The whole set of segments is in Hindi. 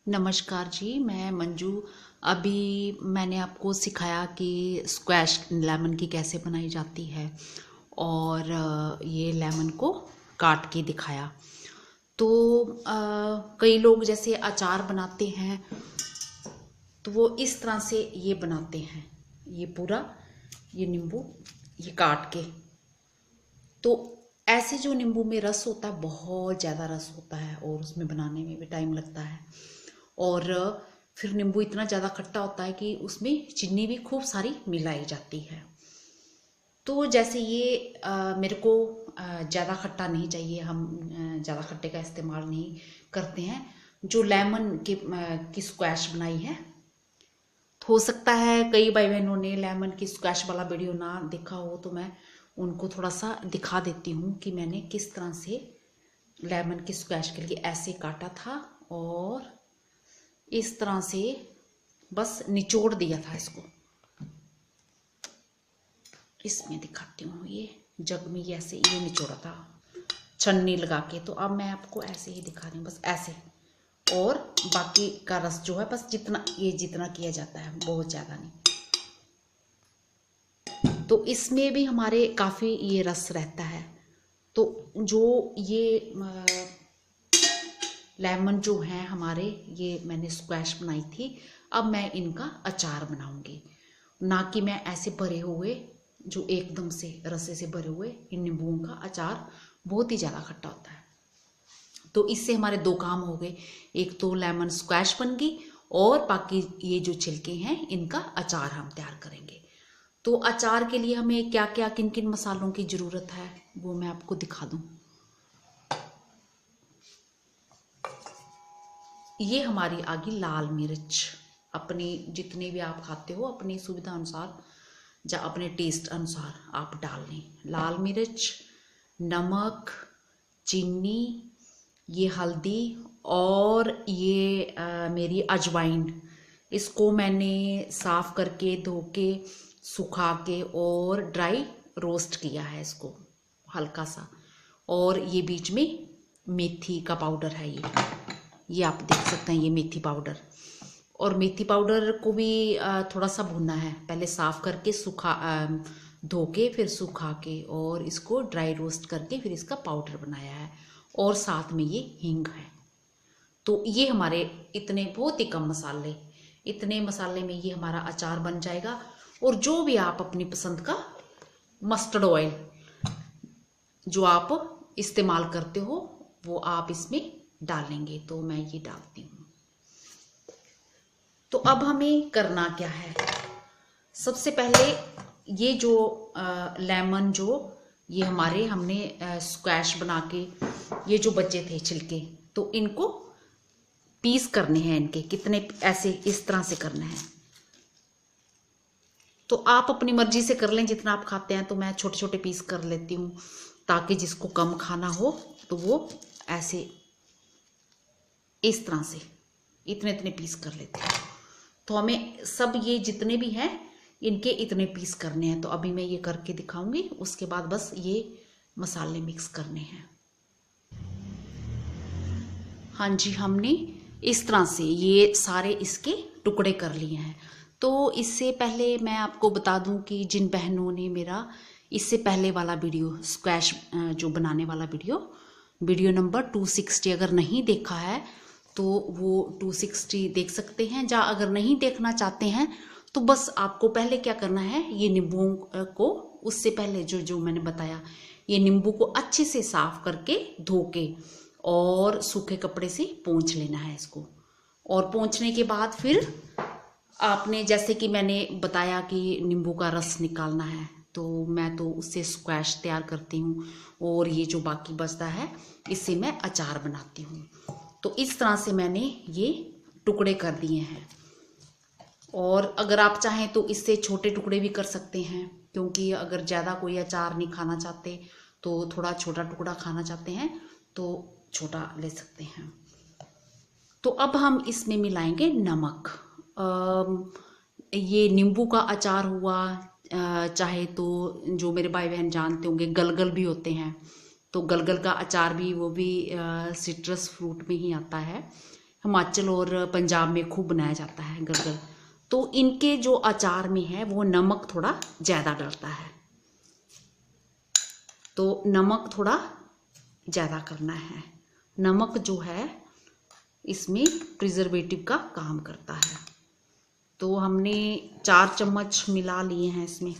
नमस्कार जी, मैं मंजू। अभी मैंने आपको सिखाया कि स्क्वैश लेमन की कैसे बनाई जाती है और ये लेमन को काट के दिखाया। तो कई लोग जैसे अचार बनाते हैं तो वो इस तरह से ये बनाते हैं, ये पूरा ये नींबू ये काट के। तो ऐसे जो नींबू में रस होता है बहुत ज़्यादा रस होता है और उसमें बनाने में भी टाइम लगता है। और फिर नींबू इतना ज़्यादा खट्टा होता है कि उसमें चीनी भी खूब सारी मिलाई जाती है। तो जैसे ये मेरे को ज़्यादा खट्टा नहीं चाहिए, हम ज़्यादा खट्टे का इस्तेमाल नहीं करते हैं। जो लेमन की स्क्वैश बनाई है, तो हो सकता है कई भाई बहनों ने लेमन की स्क्वैश वाला वीडियो ना देखा हो, तो मैं उनको थोड़ा सा दिखा देती हूँ कि मैंने किस तरह से लेमन की स्क्वैश के लिए ऐसे काटा था और इस तरह से बस निचोड़ दिया था इसको। इसमें दिखाती हूँ, ये जग में ये ऐसे ये निचोड़ा था छन्नी लगा के। तो अब मैं आपको ऐसे ही दिखा रही हूँ, बस ऐसे। और बाकी का रस जो है बस जितना किया जाता है, बहुत ज़्यादा नहीं। तो इसमें भी हमारे काफ़ी ये रस रहता है। तो जो ये लेमन जो है हमारे, ये मैंने स्क्वैश बनाई थी। अब मैं इनका अचार बनाऊंगी, ना कि मैं ऐसे भरे हुए जो एकदम से रसे से भरे हुए इन नींबुओं का अचार बहुत ही ज़्यादा खट्टा होता है। तो इससे हमारे दो काम हो गए, एक तो लेमन स्क्वैश बन गई और बाकी ये जो छिलके हैं इनका अचार हम तैयार करेंगे। तो अचार के लिए हमें क्या क्या किन किन मसालों की ज़रूरत है वो मैं आपको दिखा दूँ। ये हमारी आ गई लाल मिर्च, अपनी जितनी भी आप खाते हो अपनी सुविधा अनुसार या अपने टेस्ट अनुसार आप डाल लें। लाल मिर्च, नमक, चीनी, ये हल्दी और ये मेरी अजवाइन। इसको मैंने साफ करके धो के सुखा के और ड्राई रोस्ट किया है इसको हल्का सा। और ये बीच में मेथी का पाउडर है, ये आप देख सकते हैं, ये मेथी पाउडर। और मेथी पाउडर को भी थोड़ा सा भुनना है, पहले साफ करके सुखा धो के फिर सुखा के और इसको ड्राई रोस्ट करके फिर इसका पाउडर बनाया है। और साथ में ये हींग है। तो ये हमारे इतने बहुत ही कम मसाले, इतने मसाले में ये हमारा अचार बन जाएगा। और जो भी आप अपनी पसंद का मस्टर्ड ऑयल जो आप इस्तेमाल करते हो वो आप इसमें डालेंगे। तो मैं ये डालती हूँ। तो अब हमें करना क्या है, सबसे पहले ये जो लेमन जो ये हमारे हमने स्क्वैश बना के ये जो बचे थे छिलके, तो इनको पीस करने हैं। इनके कितने ऐसे इस तरह से करना है। तो आप अपनी मर्जी से कर लें जितना आप खाते हैं। तो मैं छोटे छोटे पीस कर लेती हूँ ताकि जिसको कम खाना हो तो वो ऐसे इस तरह से इतने इतने पीस कर लेते हैं। तो हमें सब ये जितने भी हैं इनके इतने पीस करने हैं। तो अभी मैं ये करके दिखाऊंगी, उसके बाद बस ये मसाले मिक्स करने हैं। हाँ जी, हमने इस तरह से ये सारे इसके टुकड़े कर लिए हैं। तो इससे पहले मैं आपको बता दूं कि जिन बहनों ने मेरा इससे पहले वाला वीडियो स्क्वैश जो बनाने वाला वीडियो नंबर 260 अगर नहीं देखा है तो वो 260 देख सकते हैं। या अगर नहीं देखना चाहते हैं तो बस आपको पहले क्या करना है, ये नींबुओं को उससे पहले जो मैंने बताया, ये नींबू को अच्छे से साफ करके धो के और सूखे कपड़े से पोंछ लेना है इसको। और पोंछने के बाद फिर आपने जैसे कि मैंने बताया कि नींबू का रस निकालना है, तो मैं तो उससे स्क्वैश तैयार करती हूँ और ये जो बाकी बचता है इससे मैं अचार बनाती हूँ। तो इस तरह से मैंने ये टुकड़े कर दिए हैं। और अगर आप चाहें तो इससे छोटे टुकड़े भी कर सकते हैं, क्योंकि अगर ज़्यादा कोई अचार नहीं खाना चाहते तो थोड़ा छोटा टुकड़ा खाना चाहते हैं तो छोटा ले सकते हैं। तो अब हम इसमें मिलाएंगे नमक। ये नींबू का अचार हुआ, चाहे तो जो मेरे भाई बहन जानते होंगे गलगल भी होते हैं, तो गलगल का अचार भी वो भी सिट्रस फ्रूट में ही आता है। हिमाचल और पंजाब में खूब बनाया जाता है गरगल। तो इनके जो अचार में है वो नमक थोड़ा ज़्यादा डलता है, तो नमक थोड़ा ज़्यादा करना है। नमक जो है इसमें प्रिजर्वेटिव का काम करता है। तो हमने 4 चम्मच मिला लिए हैं इसमें,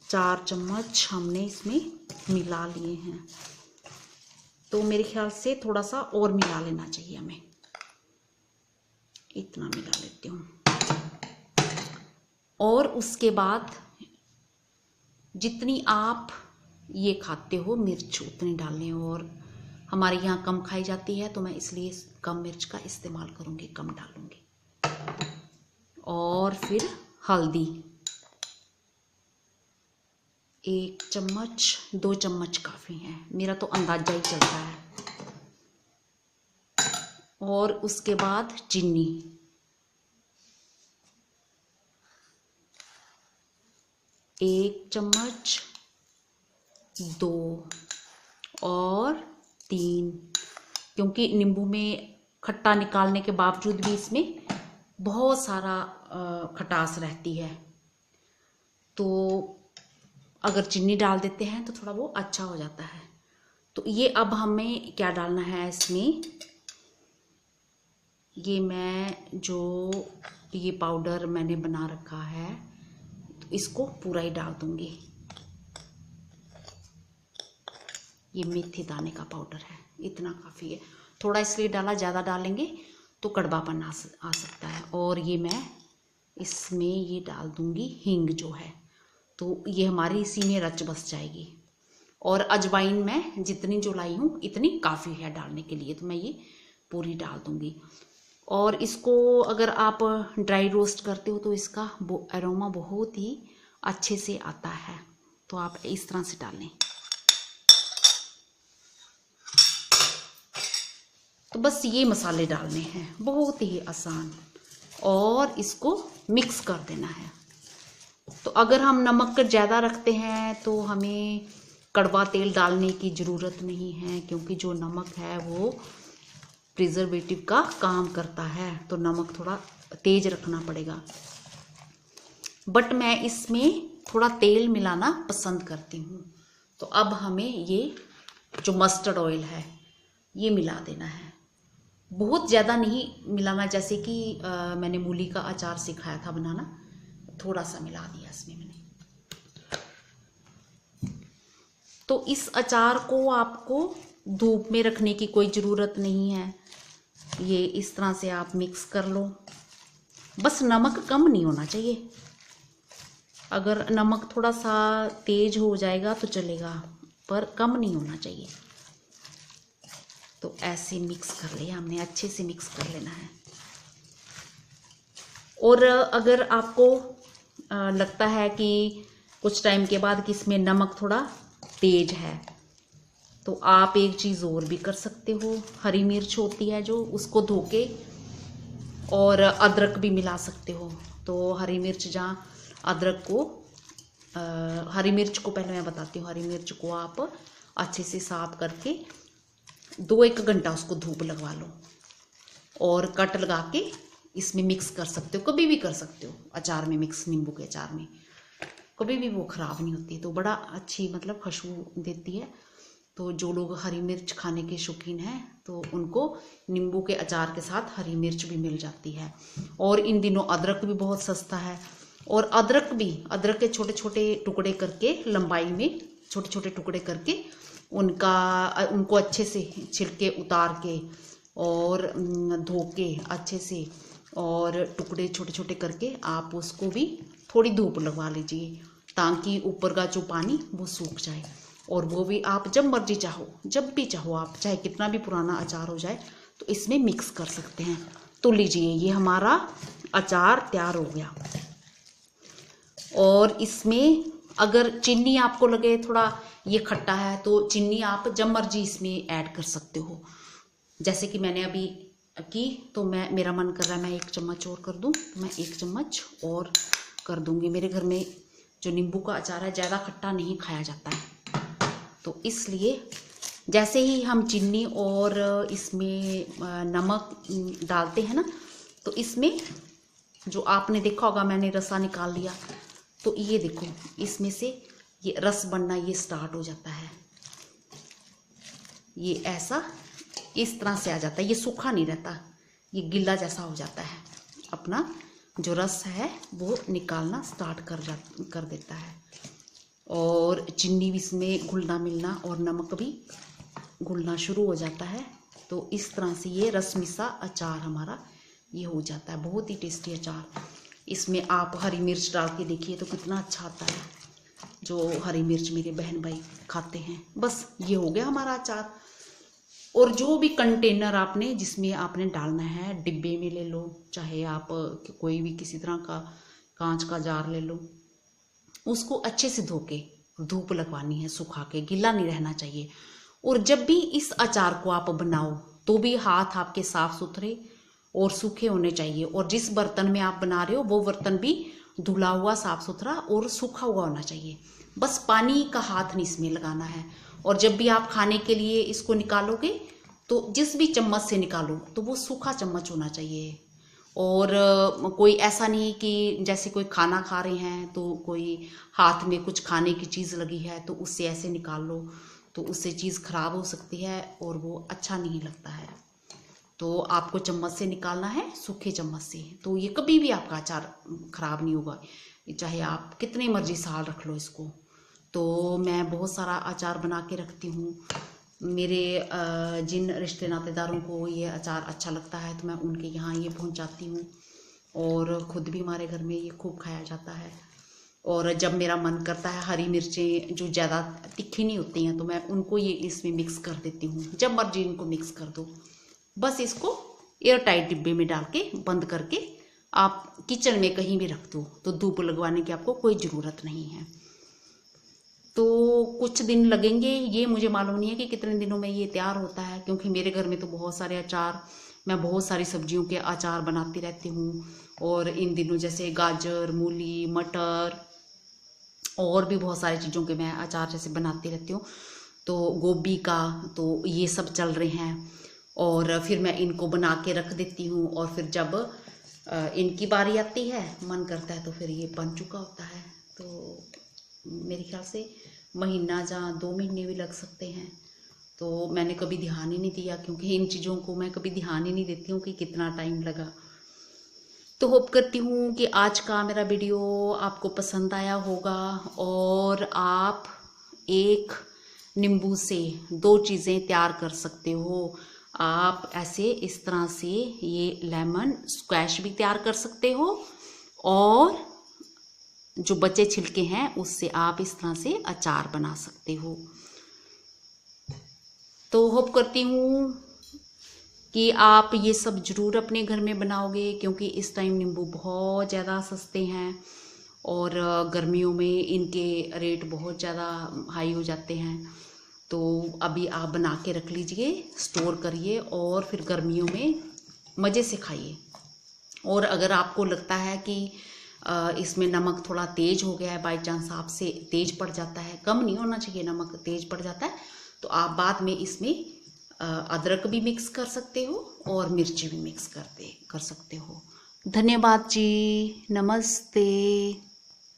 4 चम्मच हमने इसमें मिला लिए हैं। तो मेरे ख्याल से थोड़ा सा और मिला लेना चाहिए हमें, इतना मिला लेती हूँ। और उसके बाद जितनी आप ये खाते हो मिर्च उतनी डालें, और हमारे यहाँ कम खाई जाती है तो मैं इसलिए कम मिर्च का इस्तेमाल करूँगी, कम डालूँगी। और फिर हल्दी 1 चम्मच, 2 चम्मच काफ़ी है, मेरा तो अंदाजा ही चलता है। और उसके बाद चीनी 1 चम्मच, 2 और 3, क्योंकि नींबू में खट्टा निकालने के बावजूद भी इसमें बहुत सारा खटास रहती है, तो अगर चीनी डाल देते हैं तो थोड़ा वो अच्छा हो जाता है। तो ये अब हमें क्या डालना है इसमें, ये मैं जो ये पाउडर मैंने बना रखा है तो इसको पूरा ही डाल दूंगी। ये मेथी दाने का पाउडर है, इतना काफ़ी है। थोड़ा इसलिए डाला, ज़्यादा डालेंगे तो कड़वापन आ सकता है। और ये मैं इसमें ये डाल दूंगी हींग जो है, तो ये हमारी इसी में रच बस जाएगी। और अजवाइन मैं जितनी जो लाई हूँ इतनी काफ़ी है डालने के लिए, तो मैं ये पूरी डाल दूंगी। और इसको अगर आप ड्राई रोस्ट करते हो तो इसका एरोमा बहुत ही अच्छे से आता है, तो आप इस तरह से डालें। तो बस ये मसाले डालने हैं, बहुत ही आसान, और इसको मिक्स कर देना है। तो अगर हम नमक ज़्यादा रखते हैं तो हमें कड़वा तेल डालने की ज़रूरत नहीं है, क्योंकि जो नमक है वो प्रिजर्वेटिव का काम करता है, तो नमक थोड़ा तेज रखना पड़ेगा। बट मैं इसमें थोड़ा तेल मिलाना पसंद करती हूँ। तो अब हमें ये जो मस्टर्ड ऑयल है ये मिला देना है, बहुत ज़्यादा नहीं मिलाना। जैसे कि मैंने मूली का अचार सिखाया था बनाना, थोड़ा सा मिला दिया इसमें मैंने। तो इस अचार को आपको धूप में रखने की कोई ज़रूरत नहीं है, ये इस तरह से आप मिक्स कर लो। बस नमक कम नहीं होना चाहिए, अगर नमक थोड़ा सा तेज हो जाएगा तो चलेगा, पर कम नहीं होना चाहिए। तो ऐसे मिक्स कर लिया हमने, अच्छे से मिक्स कर लेना है। और अगर आपको लगता है कि कुछ टाइम के बाद कि इसमें नमक थोड़ा तेज है, तो आप एक चीज़ और भी कर सकते हो। हरी मिर्च होती है जो, उसको धो के और अदरक भी मिला सकते हो। तो हरी मिर्च जहाँ अदरक को हरी मिर्च को पहले मैं बताती हूँ। हरी मिर्च को आप अच्छे से साफ करके 2-1 घंटा उसको धूप लगवा लो, और कट लगा के इसमें मिक्स कर सकते हो, कभी भी कर सकते हो अचार में मिक्स। नींबू के अचार में कभी भी वो ख़राब नहीं होती, तो बड़ा अच्छी मतलब खुशबू देती है। तो जो लोग हरी मिर्च खाने के शौकीन हैं तो उनको नींबू के अचार के साथ हरी मिर्च भी मिल जाती है। और इन दिनों अदरक भी बहुत सस्ता है, और अदरक के छोटे छोटे टुकड़े करके, लंबाई में छोटे छोटे टुकड़े करके उनको अच्छे से छिलके उतार के और धो के अच्छे से, और टुकड़े छोटे छोटे करके आप उसको भी थोड़ी धूप लगवा लीजिए, ताकि ऊपर का जो पानी वो सूख जाए। और वो भी आप जब मर्जी चाहो, जब भी चाहो आप, चाहे कितना भी पुराना अचार हो जाए तो इसमें मिक्स कर सकते हैं। तो लीजिए, ये हमारा अचार तैयार हो गया। और इसमें अगर चीनी आपको लगे थोड़ा ये खट्टा है तो चीनी आप जब मर्जी इसमें ऐड कर सकते हो। जैसे कि मैंने अभी की, तो मेरा मन कर रहा है मैं 1 चम्मच और कर दूं, तो मैं 1 चम्मच और कर दूंगी। मेरे घर में जो नींबू का अचार है ज़्यादा खट्टा नहीं खाया जाता है, तो इसलिए जैसे ही हम चीनी और इसमें नमक डालते हैं ना, तो इसमें जो आपने देखा होगा मैंने रसा निकाल लिया, तो ये देखो इसमें से ये रस बनना ये स्टार्ट हो जाता है। ये ऐसा इस तरह से आ जाता है, ये सूखा नहीं रहता, ये गिल्ला जैसा हो जाता है। अपना जो रस है वो निकालना स्टार्ट कर देता है, और चीनी भी इसमें घुलना मिलना और नमक भी घुलना शुरू हो जाता है। तो इस तरह से ये रस मिसा अचार हमारा ये हो जाता है। बहुत ही टेस्टी अचार। इसमें आप हरी मिर्च डाल के देखिए तो कितना अच्छा आता है, जो हरी मिर्च मेरे बहन भाई खाते हैं। बस ये हो गया हमारा अचार। और जो भी कंटेनर आपने जिसमें आपने डालना है, डिब्बे में ले लो, चाहे आप कोई भी किसी तरह का कांच का जार ले लो, उसको अच्छे से धो के धूप लगवानी है, सुखा के, गीला नहीं रहना चाहिए। और जब भी इस अचार को आप बनाओ तो भी हाथ आपके साफ सुथरे और सूखे होने चाहिए, और जिस बर्तन में आप बना रहे हो वो बर्तन भी धुला हुआ, साफ सुथरा और सूखा हुआ होना चाहिए। बस पानी का हाथ नहीं इसमें लगाना है। और जब भी आप खाने के लिए इसको निकालोगे तो जिस भी चम्मच से निकालो तो वो सूखा चम्मच होना चाहिए। और कोई ऐसा नहीं कि जैसे कोई खाना खा रहे हैं तो कोई हाथ में कुछ खाने की चीज़ लगी है तो उससे ऐसे निकाल लो, तो उससे चीज़ खराब हो सकती है और वो अच्छा नहीं लगता है। तो आपको चम्मच से निकालना है, सूखे चम्मच से, तो ये कभी भी आपका अचार खराब नहीं होगा, चाहे आप कितने मर्जी साल रख लो इसको। तो मैं बहुत सारा अचार बना के रखती हूँ। मेरे जिन रिश्ते नातेदारों को ये अचार अच्छा लगता है तो मैं उनके यहाँ ये पहुँचाती हूँ, और ख़ुद भी हमारे घर में ये खूब खाया जाता है। और जब मेरा मन करता है, हरी मिर्चें जो ज़्यादा तीखी नहीं होती हैं तो मैं उनको ये इसमें मिक्स कर देती हूँ। जब मर्जी इनको मिक्स कर दो। बस इसको एयर टाइट डिब्बे में डाल के बंद करके आप किचन में कहीं भी रख दो, तो धूप लगवाने की आपको कोई ज़रूरत नहीं है। तो कुछ दिन लगेंगे, ये मुझे मालूम नहीं है कि कितने दिनों में ये तैयार होता है, क्योंकि मेरे घर में तो बहुत सारे अचार, मैं बहुत सारी सब्जियों के अचार बनाती रहती हूँ। और इन दिनों जैसे गाजर, मूली, मटर और भी बहुत सारी चीज़ों के मैं अचार जैसे बनाती रहती हूँ। तो गोभी का तो ये सब चल रहे हैं, और फिर मैं इनको बना के रख देती हूँ, और फिर जब इनकी बारी आती है, मन करता है तो फिर ये बन चुका होता है। तो मेरे ख्याल से महीना या 2 महीने भी लग सकते हैं। तो मैंने कभी ध्यान ही नहीं दिया, क्योंकि इन चीज़ों को मैं कभी ध्यान ही नहीं देती हूँ कि कितना टाइम लगा। तो होप करती हूँ कि आज का मेरा वीडियो आपको पसंद आया होगा, और आप एक नींबू से 2 चीज़ें तैयार कर सकते हो। आप ऐसे इस तरह से ये लेमन स्क्वैश भी तैयार कर सकते हो, और जो बचे छिलके हैं उससे आप इस तरह से अचार बना सकते हो। तो होप करती हूँ कि आप ये सब ज़रूर अपने घर में बनाओगे, क्योंकि इस टाइम नींबू बहुत ज़्यादा सस्ते हैं, और गर्मियों में इनके रेट बहुत ज़्यादा हाई हो जाते हैं। तो अभी आप बना के रख लीजिए, स्टोर करिए, और फिर गर्मियों में मज़े से खाइए। और अगर आपको लगता है कि इसमें नमक थोड़ा तेज़ हो गया है, बाई चांस आपसे तेज़ पड़ जाता है, कम नहीं होना चाहिए, नमक तेज़ पड़ जाता है, तो आप बाद में इसमें अदरक भी मिक्स कर सकते हो और मिर्ची भी मिक्स कर सकते हो। धन्यवाद जी, नमस्ते।